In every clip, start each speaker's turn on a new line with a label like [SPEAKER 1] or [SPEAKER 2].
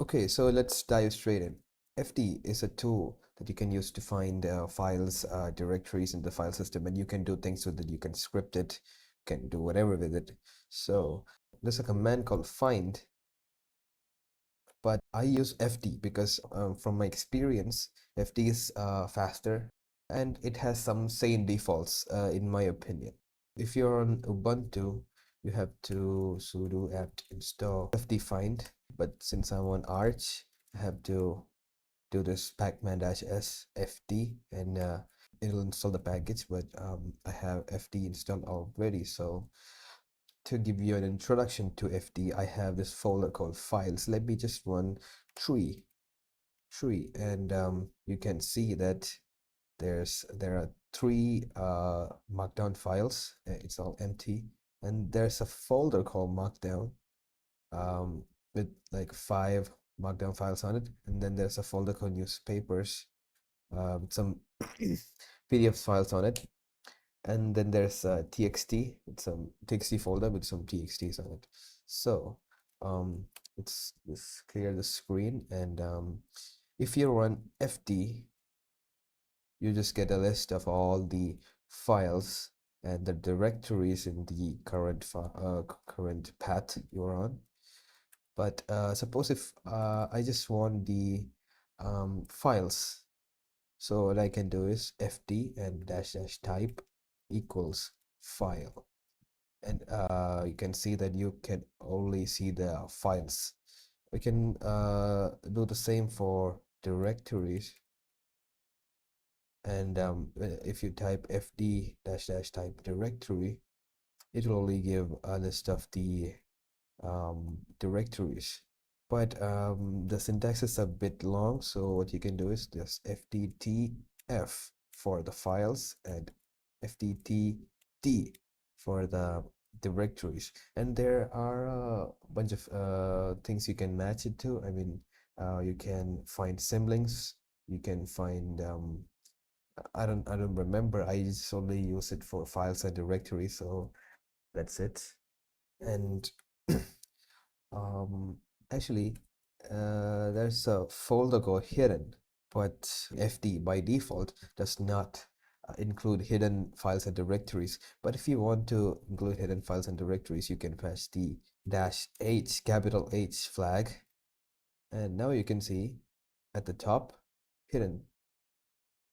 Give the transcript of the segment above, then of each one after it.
[SPEAKER 1] Okay, so let's dive straight in. FD is a tool that you can use to find files, directories in the file system, and you can do things with it. You can script it, can do whatever with it. So there's a command called find, but I use FD because from my experience, FD is faster and it has some sane defaults, in my opinion. If you're on Ubuntu, you have to sudo apt install FD find, but since I'm on Arch, I have to do this pacman-s fd and it'll install the package, but I have FD installed already. So to give you an introduction to FD, I have this folder called files. Let me just run tree and you can see that there are three markdown files. It's all empty, and there's a folder called markdown um, with like 5 markdown files on it, and then there's a folder called newspapers with some PDF files on it, and then there's a txt with some txt folder with some txts on it. So let's clear the screen, and if you run fd, you just get a list of all the files and the directories in the current path you're on. But suppose if I just want the files, so what I can do is fd and dash dash type equals file, and you can see that you can only see the files. We can do the same for directories, and if you type fd dash dash type directory, it will only give a list of the directories. But the syntax is a bit long, so what you can do is just fdtf for the files and fdtt for the directories. And there are a bunch of things you can match it to. I mean, you can find symlinks, you can find I don't remember. I just only use it for files and directories, so that's it. And um, actually, there's a folder called hidden, but FD by default does not include hidden files and directories. But if you want to include hidden files and directories, you can press the -H, capital H flag, and now you can see at the top hidden.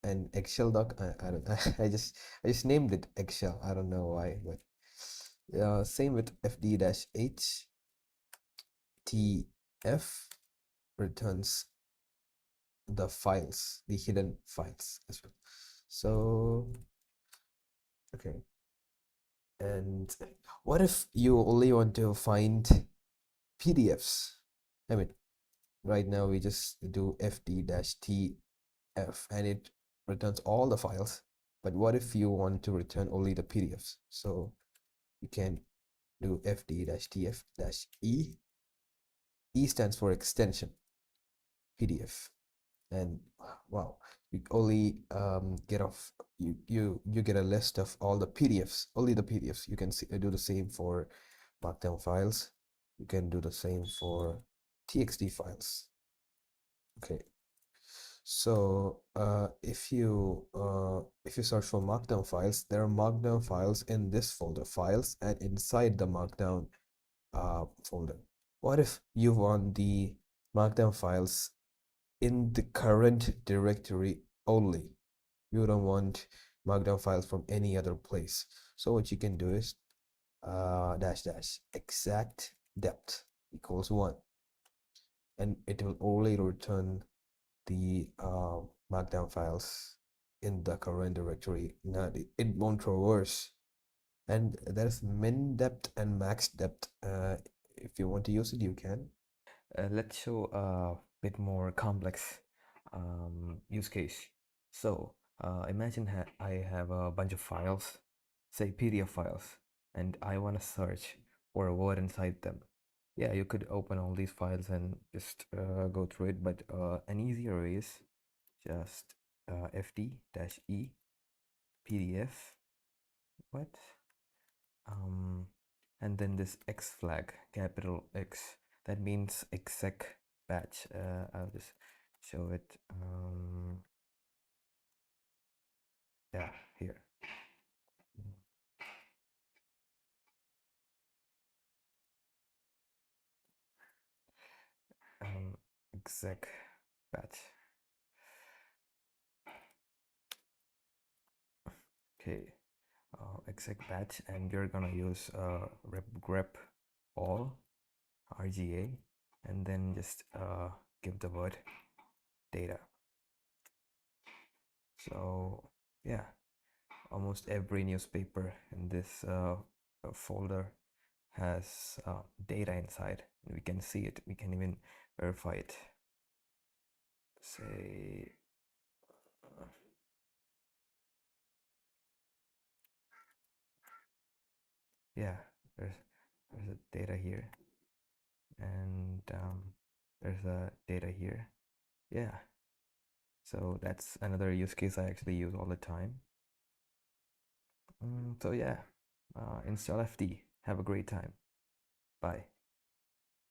[SPEAKER 1] And eggshell doc, I don't I just named it eggshell. I don't know why, but same with fd-h tf returns the files, the hidden files as well. So okay, and what if you only want to find PDFs? I mean, right now we just do fd-tf and it returns all the files. But what if you want to return only the PDFs? So you can do fd-tf-e. E stands for extension PDF, and wow, you only get off you get a list of all the PDFs, only the PDFs. You can do the same for markdown files. You can do the same for txt files. Okay, so if you search for markdown files, there are markdown files in this folder files and inside the markdown folder. What if you want the markdown files in the current directory only? You don't want markdown files from any other place. So what you can do is dash dash exact depth equals 1, and it will only return the markdown files in the current directory. Not, it won't traverse. And there's min depth and max depth. If you want to use it, you can. Let's show a bit more complex use case. So imagine I have a bunch of files, say PDF files, and I want to search for a word inside them. Yeah, you could open all these files and just go through it, but an easier way is just fd-e PDF, what? And then this X flag, capital X, that means exec batch. I'll just show it. Yeah, here. Exec batch. Okay, exec batch, and we're gonna use rep grep all RGA, and then just give the word data. So yeah, almost every newspaper in this folder has data inside, and we can see it. We can even verify it. Say yeah, there's a data here, and there's a data here. Yeah, so that's another use case I actually use all the time. So yeah, install FD. Have a great time. Bye.